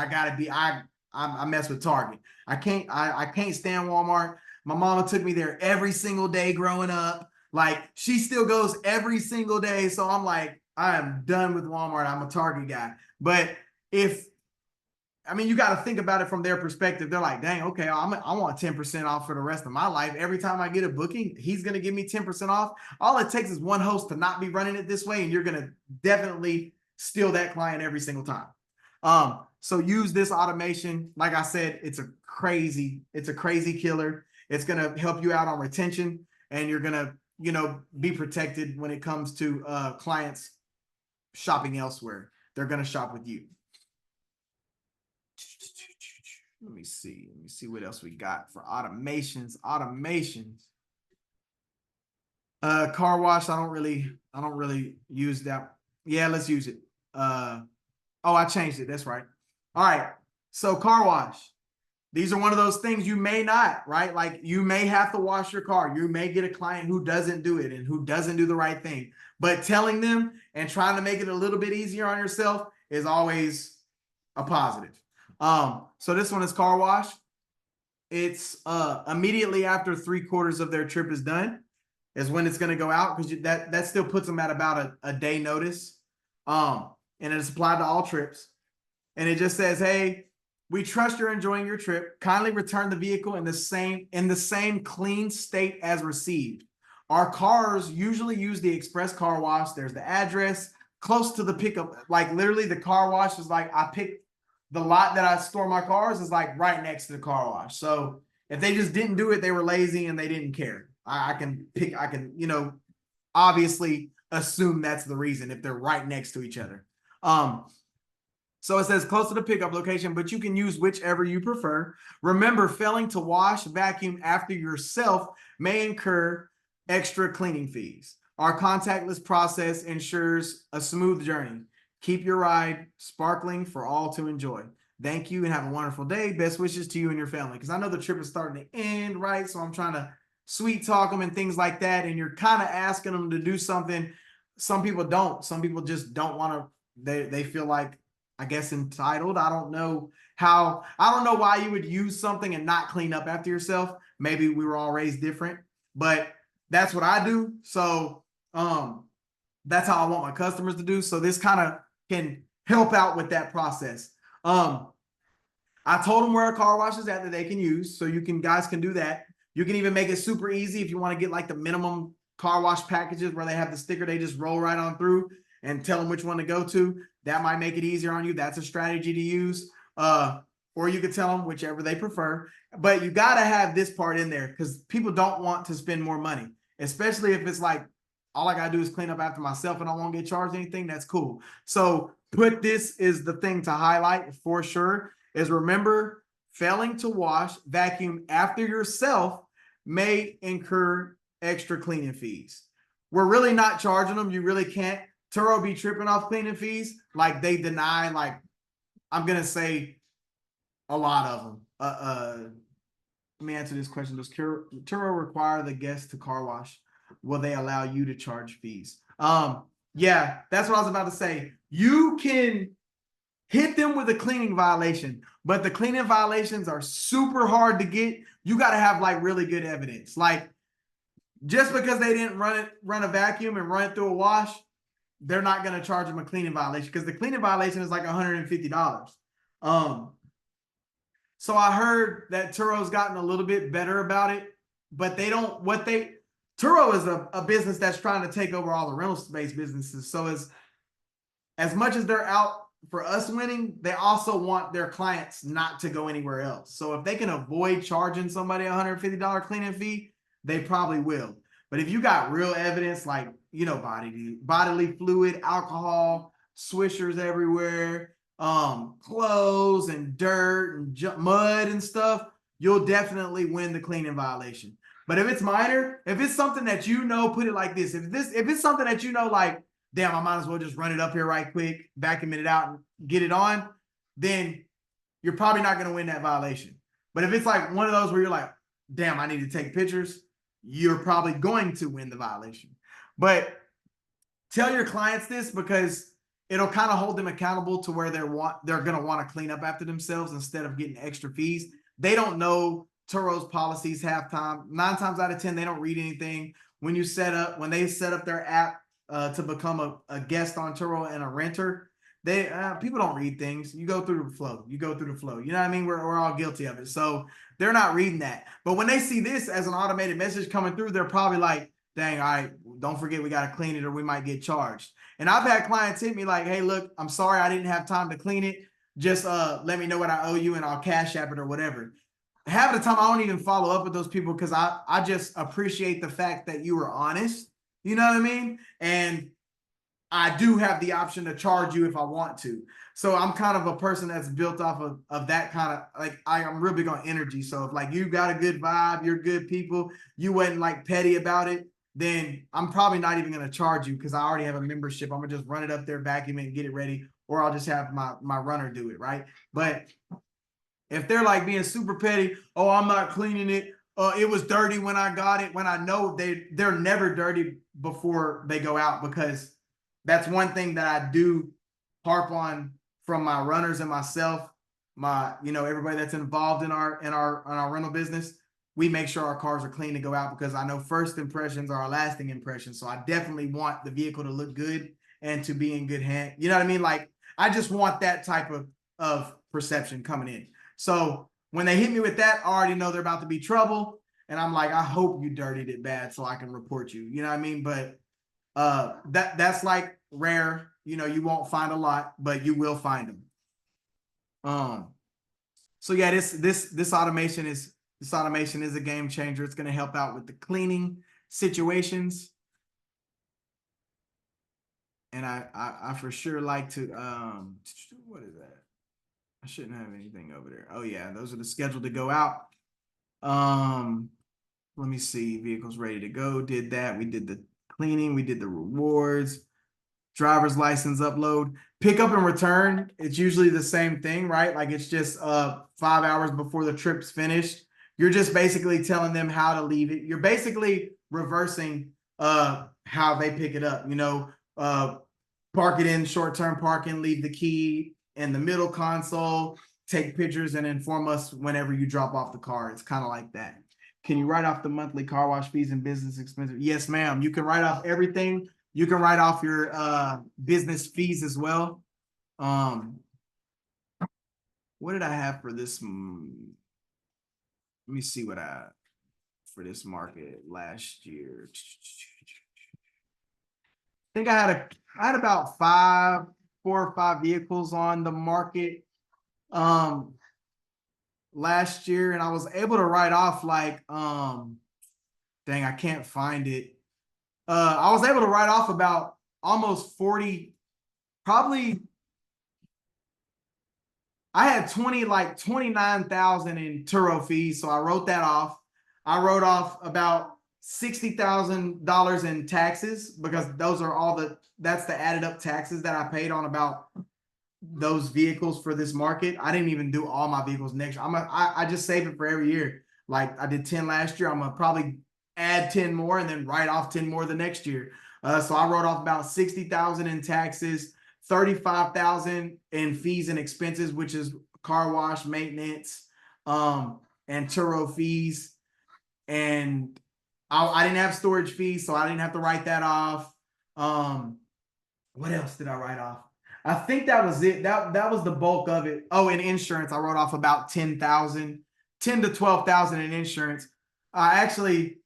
I mess with Target. I can't stand Walmart. My mama took me there every single day growing up. Like she still goes every single day. So I'm like, I am done with Walmart. I'm a Target guy. But you got to think about it from their perspective. They're like, dang, okay, I want 10% off for the rest of my life. Every time I get a booking, he's going to give me 10% off. All it takes is one host to not be running it this way, and you're going to definitely steal that client every single time. So use this automation. Like I said, it's a crazy killer. It's going to help you out on retention, and you're going to, be protected when it comes to clients shopping elsewhere. They're going to shop with you. Let me see what else we got for automations. Car wash. I don't really use that. Yeah, let's use it. Oh, I changed it. That's right. All right. So car wash. These are one of those things you may not, right? Like you may have to wash your car. You may get a client who doesn't do it and who doesn't do the right thing. But telling them and trying to make it a little bit easier on yourself is always a positive. So this one is car wash. It's immediately after 3/4 of their trip is done is when it's going to go out, because that still puts them at about a day notice. And it's applied to all trips. And it just says, hey, we trust you're enjoying your trip. Kindly return the vehicle in the same clean state as received. Our cars usually use the express car wash. There's the address close to the pickup. Like literally the car wash is like, I picked the lot that I store my cars is like right next to the car wash. So if they just didn't do it, they were lazy and they didn't care. I can obviously assume that's the reason if they're right next to each other. So it says close to the pickup location, but you can use whichever you prefer. Remember, failing to wash, vacuum after yourself may incur extra cleaning fees. Our contactless process ensures a smooth journey. Keep your ride sparkling for all to enjoy. Thank you and have a wonderful day. Best wishes to you and your family. Because I know the trip is starting to end, right? So I'm trying to sweet talk them and things like that. And you're kind of asking them to do something. Some people don't. Some people just don't want to. They feel like, I guess, entitled. I don't know why you would use something and not clean up after yourself. Maybe we were all raised different, but that's what I do. So that's how I want my customers to do. So this kind of can help out with that process. I told them where a car wash is at that they can use, so guys can do that. You can even make it super easy if you want to get like the minimum car wash packages where they have the sticker, they just roll right on through and tell them which one to go to. That might make it easier on you. That's a strategy to use. Or you could tell them whichever they prefer. But you got to have this part in there because people don't want to spend more money, especially if it's like all I got to do is clean up after myself and I won't get charged anything. That's cool. So put this is the thing to highlight for sure is remember failing to wash, vacuum after yourself may incur extra cleaning fees. We're really not charging them. You really can't. Turo be tripping off cleaning fees. Like they deny, like I'm going to say a lot of them. Let me answer this question. Does Turo require the guest to car wash? Will they allow you to charge fees? Yeah, that's what I was about to say. You can hit them with a cleaning violation, but the cleaning violations are super hard to get. You got to have like really good evidence. Like just because they didn't run a vacuum and run it through a wash, they're not going to charge them a cleaning violation because the cleaning violation is like $150. So I heard that Turo's gotten a little bit better about it, but they don't Turo is a business that's trying to take over all the rental space businesses. So as much as they're out for us winning, they also want their clients not to go anywhere else. So if they can avoid charging somebody a $150 cleaning fee, they probably will. But if you got real evidence like, bodily fluid, alcohol, swishers everywhere, clothes and dirt and mud and stuff, you'll definitely win the cleaning violation. But if it's minor, if it's something that put it like this, if it's something that like, damn, I might as well just run it up here right quick, vacuum it out and get it on, then you're probably not going to win that violation. But if it's like one of those where you're like, damn, I need to take pictures, you're probably going to win the violation. But tell your clients this because it'll kind of hold them accountable to where they're going to want to clean up after themselves instead of getting extra fees. They don't know Turo's policies half time. 9 times out of 10, they don't read anything. When they set up their app to become a guest on Turo and a renter, people don't read things. You go through the flow. You know what I mean? We're all guilty of it. So they're not reading that. But when they see this as an automated message coming through, they're probably like, dang, all right, don't forget we got to clean it or we might get charged. And I've had clients hit me like, hey, look, I'm sorry I didn't have time to clean it. Just let me know what I owe you and I'll cash app it or whatever. Half of the time, I don't even follow up with those people because I just appreciate the fact that you were honest. You know what I mean? And I do have the option to charge you if I want to. So I'm kind of a person that's built off of that kind of, like, I'm real big on energy. So if like you got a good vibe, you're good people, you wasn't like petty about it, then I'm probably not even going to charge you because I already have a membership. I'm going to just run it up there, vacuum it, and get it ready. Or I'll just have my runner do it, right? But if they're like being super petty, oh, I'm not cleaning it. It was dirty when I got it. When I know they're never dirty before they go out, because that's one thing that I do harp on from my runners and myself, everybody that's involved in our rental business. We make sure our cars are clean to go out because I know first impressions are our lasting impressions. So I definitely want the vehicle to look good and to be in good hand. You know what I mean? Like I just want that type of perception coming in. So when they hit me with that, I already know they're about to be trouble. And I'm like, I hope you dirtied it bad so I can report you. You know what I mean? But that's like rare. You won't find a lot, but you will find them. So yeah, this automation is a game changer. It's going to help out with the cleaning situations. And I for sure like to what is that? I shouldn't have anything over there. Oh yeah, those are the scheduled to go out. Let me see. Vehicles ready to go. Did that. We did the cleaning. We did the rewards. Driver's license upload. Pick up and return. It's usually the same thing, right? Like it's just 5 hours before the trip's finished. You're just basically telling them how to leave it. You're basically reversing how they pick it up. Park it in short-term parking, leave the key in the middle console, take pictures and inform us whenever you drop off the car. It's kind of like that. Can you write off the monthly car wash fees and business expenses? Yes, ma'am. You can write off everything. You can write off your business fees as well. what did I have for this? Let me see what I for this market last year. I think I had about 4 or 5 vehicles on the market last year, and I was able to write off like dang, I can't find it. I was able to write off about almost 40, probably I had 29,000 in Turo fees, so I wrote that off. I wrote off about $60,000 in taxes because those are that's the added up taxes that I paid on about those vehicles for this market. I didn't even do all my vehicles next year. I just save it for every year. Like I did 10 last year. I'm gonna probably add 10 more and then write off 10 more the next year. So I wrote off about 60,000 in taxes, 35,000 in fees and expenses, which is car wash, maintenance, and Turo fees. And I didn't have storage fees, so I didn't have to write that off. What else did I write off? I think that was it. That was the bulk of it. Oh, and insurance, I wrote off about 10,000, 10 to 12,000 in insurance. Actually,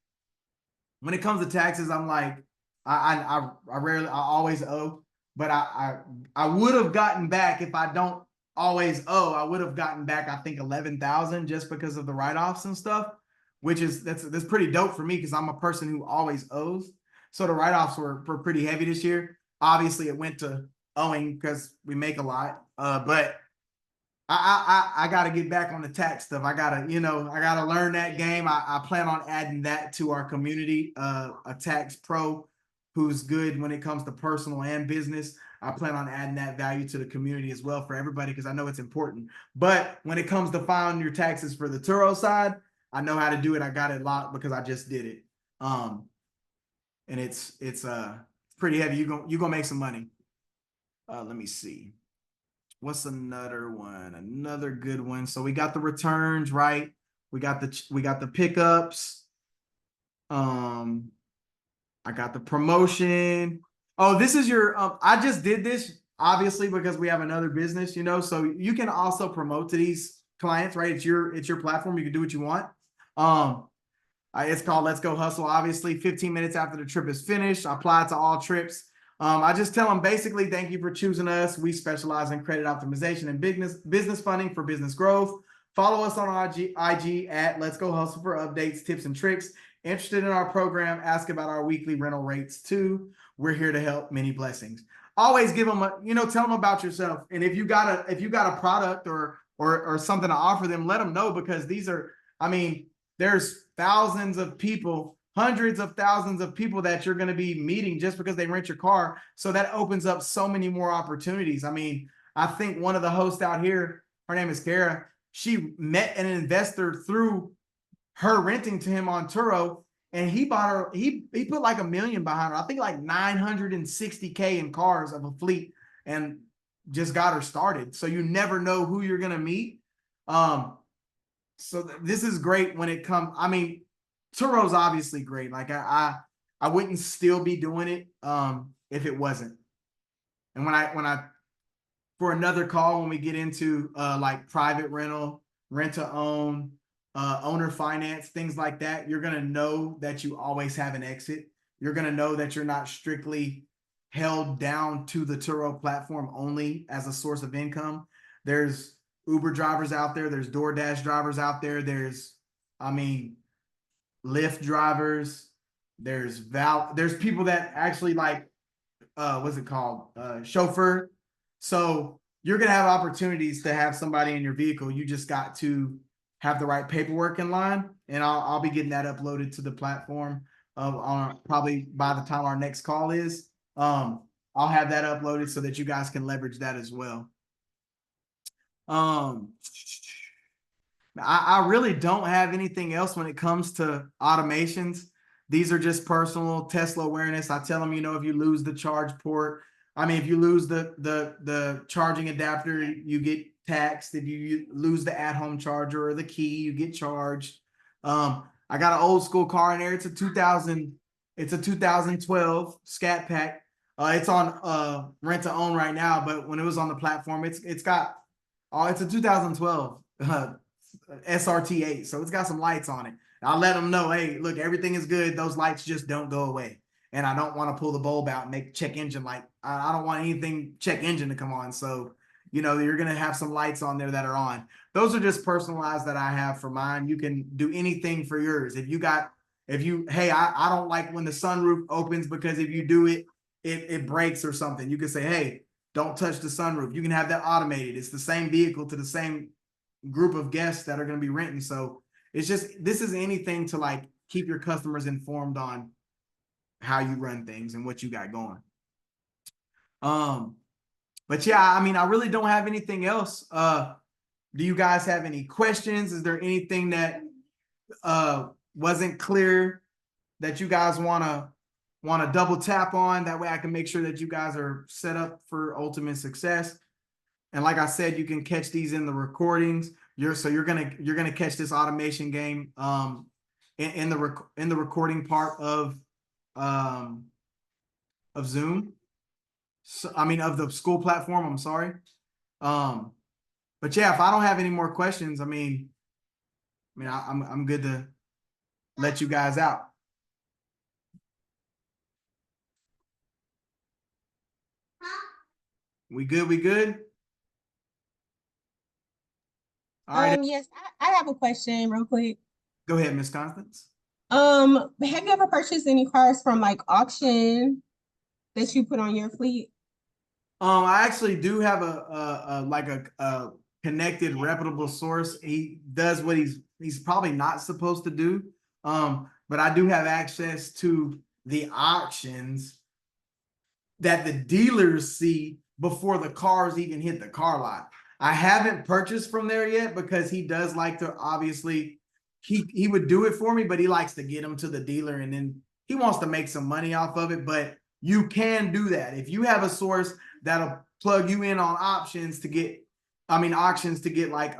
when it comes to taxes, I'm like, I always owe, but I would have gotten back if I don't always owe. I would have gotten back, I think, 11,000 just because of the write-offs and stuff, which is that's pretty dope for me because I'm a person who always owes. So the write-offs were pretty heavy this year. Obviously, it went to owing because we make a lot, but I got to get back on the tax stuff. I gotta learn that game. I plan on adding that to our community. A tax pro who's good when it comes to personal and business. I plan on adding that value to the community as well for everybody because I know it's important. But when it comes to filing your taxes for the Turo side, I know how to do it. I got it locked because I just did it. And it's pretty heavy. You gonna make some money. Let me see. What's another one? Another good one. So we got the returns, right? We got the pickups. I got the promotion. Oh, this is your I just did this obviously because we have another business, so you can also promote to these clients, right? It's your platform. You can do what you want. It's called Let's Go Hustle. Obviously, 15 minutes after the trip is finished, I apply it to all trips. I just tell them basically, thank you for choosing us. We specialize in credit optimization and business funding for business growth. Follow us on IG at Let's Go Hustle for updates, tips, and tricks. Interested in our program? Ask about our weekly rental rates too. We're here to help. Many blessings. Always give them tell them about yourself. And if you got a product or something to offer them, let them know because there's thousands of people, hundreds of thousands of people that you're going to be meeting just because they rent your car. So that opens up so many more opportunities. I think one of the hosts out here, her name is Kara, she met an investor through her renting to him on Turo, and he bought her, he put like $1 million behind her. I think like 960K in cars of a fleet and just got her started. So you never know who you're going to meet. So this is great when it comes. Turo's obviously great. Like I wouldn't still be doing it if it wasn't. And when I for another call when we get into like private rental, rent to own, owner finance, things like that, you're gonna know that you always have an exit. You're gonna know that you're not strictly held down to the Turo platform only as a source of income. There's Uber drivers out there. There's DoorDash drivers out there. There's Lyft drivers. There's people that actually like, what's it called? Chauffeur. So you're going to have opportunities to have somebody in your vehicle. You just got to have the right paperwork in line. And I'll be getting that uploaded to the platform probably by the time our next call is. I'll have that uploaded so that you guys can leverage that as well. I really don't have anything else when it comes to automations. These are just personal Tesla awareness. I tell them, if you lose the charge port, if you lose the charging adapter, you get taxed. If you lose the at-home charger or the key, you get charged. I got an old school car in there. It's a 2012 Scat Pack. It's on rent to own right now, but when it was on the platform, it's got Oh, it's a 2012 SRT8, so it's got some lights on it. I'll let them know, hey, look, everything is good. Those lights just don't go away. And I don't want to pull the bulb out and make check engine light. I don't want anything check engine to come on. So, you know, you're going to have some lights on there that are on. Those are just personalized that I have for mine. You can do anything for yours. Hey, I don't like when the sunroof opens because if you do it, it breaks or something. You can say, hey, don't touch the sunroof. You can have that automated. It's the same vehicle to the same group of guests that are going to be renting. So it's just, this is anything to like keep your customers informed on how you run things and what you got going. But yeah, I mean, I really don't have anything else. Do you guys have any questions? Is there anything that wasn't clear that you guys want to double tap on? That way I can make sure that you guys are set up for ultimate success. And like I said, you can catch these in the recordings. You're gonna catch this automation game in the recording part of Zoom. So I mean of the Skool platform. I'm sorry. But yeah, if I don't have any more questions, I'm good to let you guys out. We good? We good? All right. Yes, I have a question real quick. Go ahead, Miss Constance. Have you ever purchased any cars from like auction that you put on your fleet? I actually do have a connected, reputable source. He does what he's probably not supposed to do. But I do have access to the auctions that the dealers see before the cars even hit the car lot. I haven't purchased from there yet because he does like to, obviously he would do it for me, but he likes to get them to the dealer and then he wants to make some money off of it. But you can do that if you have a source that'll plug you in on auctions to get like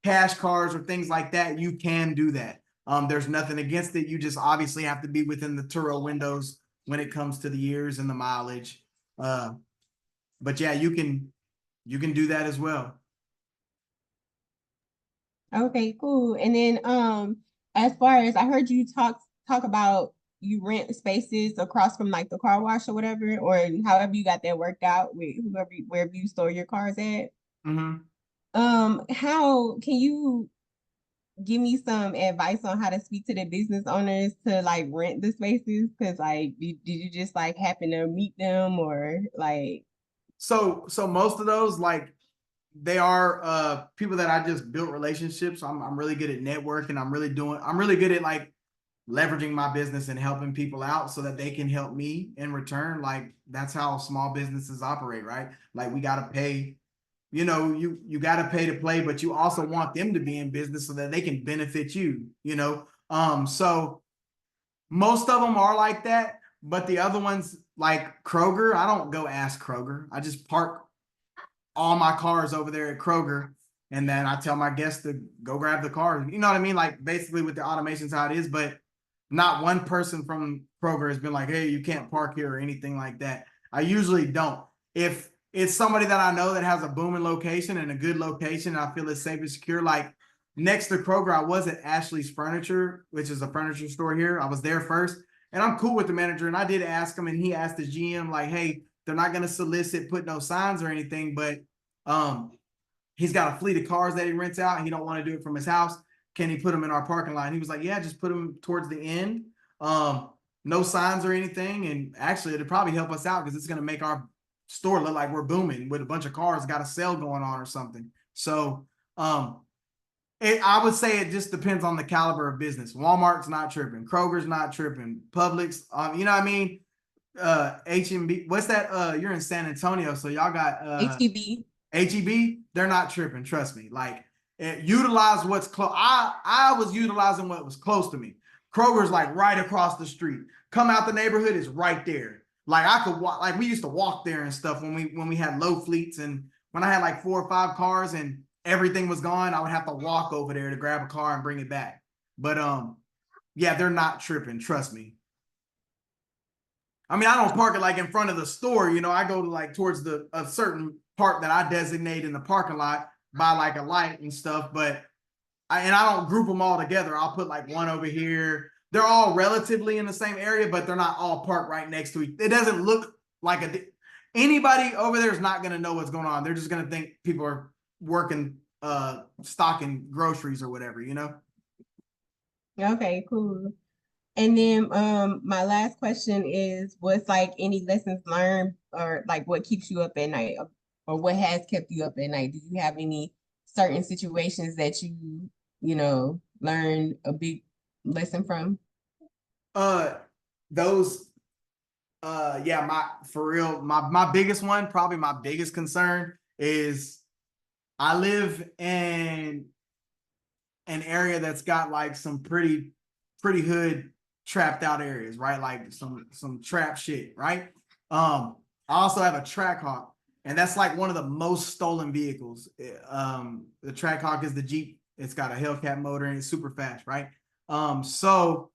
cash cars or things like that. You can do that. There's nothing against it. You just obviously have to be within the Turo windows when it comes to the years and the mileage. But yeah, you can do that as well. Okay, cool. And then as far as I heard you talk about you rent spaces across from like the car wash or whatever, or however you got that worked out with wherever you store your cars at. Mm-hmm. How can you give me some advice on how to speak to the business owners to like rent the spaces? Because like, did you just like happen to meet them or like? So most of those like they are people that I just built relationships. I'm really good at networking. I'm really good at like leveraging my business and helping people out so that they can help me in return. Like that's how small businesses operate, right? Like we gotta pay, you gotta pay to play, but you also want them to be in business so that they can benefit you. So most of them are like that, but the other ones like Kroger, I don't go ask Kroger. I just park all my cars over there at Kroger, and then I tell my guests to go grab the car. You know what I mean? Like basically with the automations how it is, but not one person from Kroger has been like, hey, you can't park here or anything like that. I usually don't. If it's somebody that I know that has a booming location and a good location, and I feel it's safe and secure, like next to Kroger, I was at Ashley's Furniture, which is a furniture store here. I was there first, and I'm cool with the manager. And I did ask him, and he asked the GM, like, hey, they're not going to solicit, put no signs or anything, but he's got a fleet of cars that he rents out and he don't want to do it from his house. Can he put them in our parking lot? And he was like, yeah, just put them towards the end. No signs or anything. And actually it'll probably help us out because it's going to make our store look like we're booming with a bunch of cars, got a sale going on or something. So I would say it just depends on the caliber of business. Walmart's not tripping. Kroger's not tripping. Publix, you know what I mean? HMB, what's that? You're in San Antonio, so y'all got HEB. HEB, they're not tripping. Trust me. Like, utilize what's close. I was utilizing what was close to me. Kroger's like right across the street. Come out the neighborhood is right there. Like I could walk. Like we used to walk there and stuff when we had low fleets and when I had like 4 or 5 cars and everything was gone, I would have to walk over there to grab a car and bring it back. But yeah, they're not tripping. Trust me. I mean, I don't park it like in front of the store. I go to like towards a certain part that I designate in the parking lot by like a light and stuff, but I don't group them all together. I'll put like one over here. They're all relatively in the same area, but they're not all parked right next to each. It doesn't look like anybody over there is not going to know what's going on. They're just going to think people are working, stocking groceries or whatever, you know? Okay, cool. And then my last question is, what's like any lessons learned or like what keeps you up at night, or what has kept you up at night? Do you have any certain situations that you know, learned a big lesson from? Uh, those, yeah, for real, my biggest one, probably my biggest concern is I live in an area that's got like some pretty hood trapped out areas, right? Like some trap shit, right? I also have a track hawk, and that's like one of the most stolen vehicles. The track hawk is the Jeep. It's got a Hellcat motor and it's super fast, right? So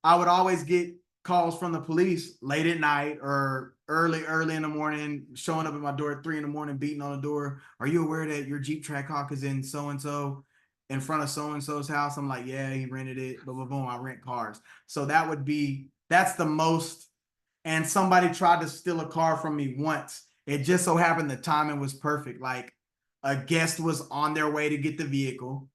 I would always get calls from the police late at night or early in the morning, showing up at my door at 3 in the morning, beating on the door. Are you aware that your Jeep Trackhawk is in so and so, in front of so and so's house? I'm like, yeah, he rented it. Boom, boom, boom. I rent cars. So that's the most. And somebody tried to steal a car from me once. It just so happened the timing was perfect. Like a guest was on their way to get the vehicle.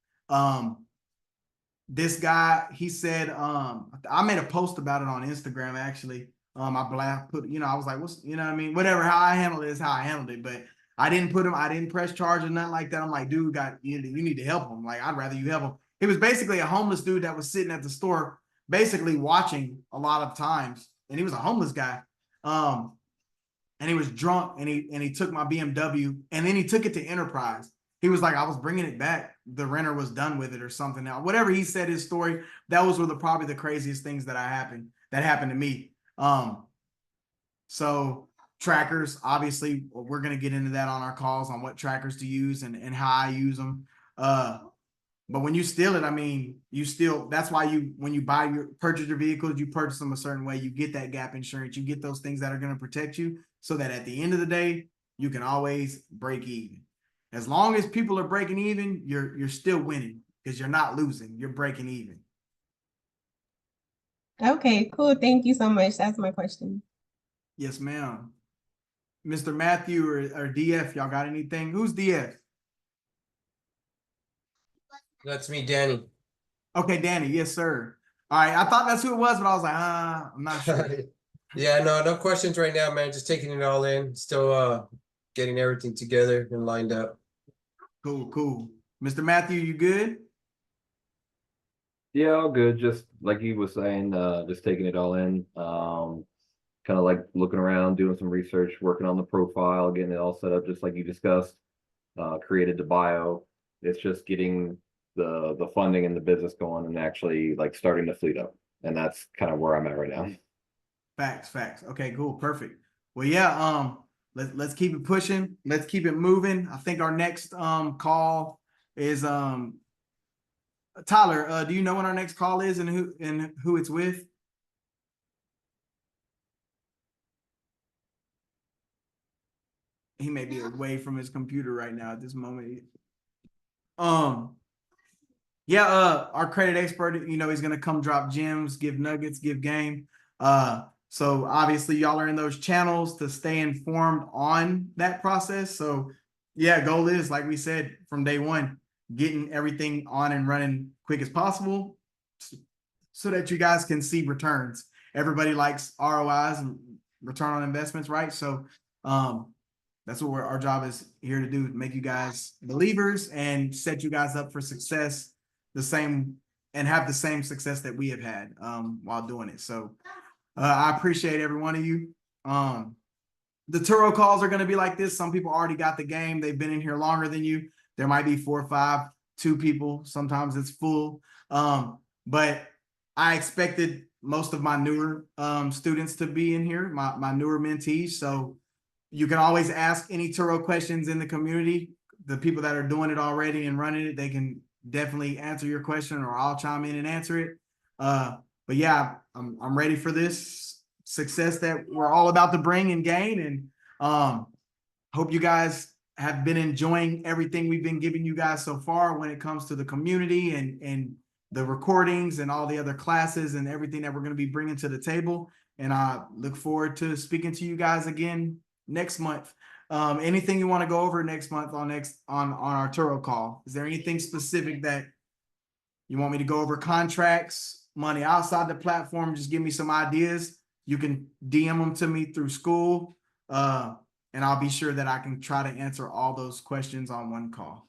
This guy, he said, I made a post about it on Instagram actually. I put, I was like, what's, what I mean? Whatever, how I handle it is how I handled it. But I didn't press charge or nothing like that. I'm like, dude, you need to help him. Like, I'd rather you help him. He was basically a homeless dude that was sitting at the store, basically watching a lot of times. And he was a homeless guy. And he was drunk and he took my BMW and then he took it to Enterprise. He was like, I was bringing it back. The renter was done with it or something. Now, whatever he said, his story, that was probably the craziest things that happened to me. So trackers, obviously, we're going to get into that on our calls on what trackers to use and how I use them. But when you steal it, I mean, that's why when you purchase your vehicles, you purchase them a certain way. You get that gap insurance, you get those things that are going to protect you so that at the end of the day, you can always break even. As long as people are breaking even, you're still winning because you're not losing. You're breaking even. Okay, cool. Thank you so much. That's my question. Yes, ma'am. Mr. Matthew or DF, y'all got anything? Who's DF? That's me, Danny. Okay, Danny. Yes, sir. All right. I thought that's who it was, but I was like, I'm not sure. Yeah, no questions right now, man. Just taking it all in. Still getting everything together and lined up. Cool. Mr. Matthew, you good? Yeah, all good. Just like he was saying, just taking it all in. Kind of like looking around, doing some research, working on the profile, getting it all set up, just like you discussed. Created the bio. It's just getting the funding and the business going and actually like starting the fleet up. And that's kind of where I'm at right now. Facts. Okay, cool, perfect. Well, yeah, let's keep it pushing. Let's keep it moving. I think our next call is Tyler. Do you know when our next call is and who it's with? He may be away from his computer right now at this moment. Yeah, our credit expert, he's gonna come drop gems, give nuggets, give game. So obviously y'all are in those channels to stay informed on that process. So yeah, goal is, like we said from day one, getting everything on and running quick as possible so that you guys can see returns. Everybody likes ROIs and return on investments, right? So that's what our job is here to do, make you guys believers and set you guys up for success and have the same success that we have had while doing it. So I appreciate every one of you. The Turo calls are going to be like this. Some people already got the game. They've been in here longer than you. There might be 4 or 5, 2 people. Sometimes it's full. But I expected most of my newer students to be in here, my newer mentees. So you can always ask any Turo questions in the community. The people that are doing it already and running it, they can definitely answer your question, or I'll chime in and answer it. But yeah, I'm ready for this success that we're all about to bring and gain. And hope you guys have been enjoying everything we've been giving you guys so far when it comes to the community and the recordings and all the other classes and everything that we're going to be bringing to the table. And I look forward to speaking to you guys again next month. Anything you want to go over next month on our Turo call? Is there anything specific that you want me to go over? Contracts, money outside the platform? Just give me some ideas. You can DM them to me through Skool, and I'll be sure that I can try to answer all those questions on one call.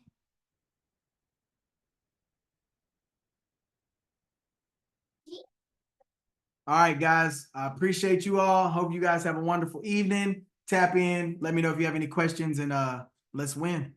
All right, guys. I appreciate you all. Hope you guys have a wonderful evening. Tap in. Let me know if you have any questions, and let's win.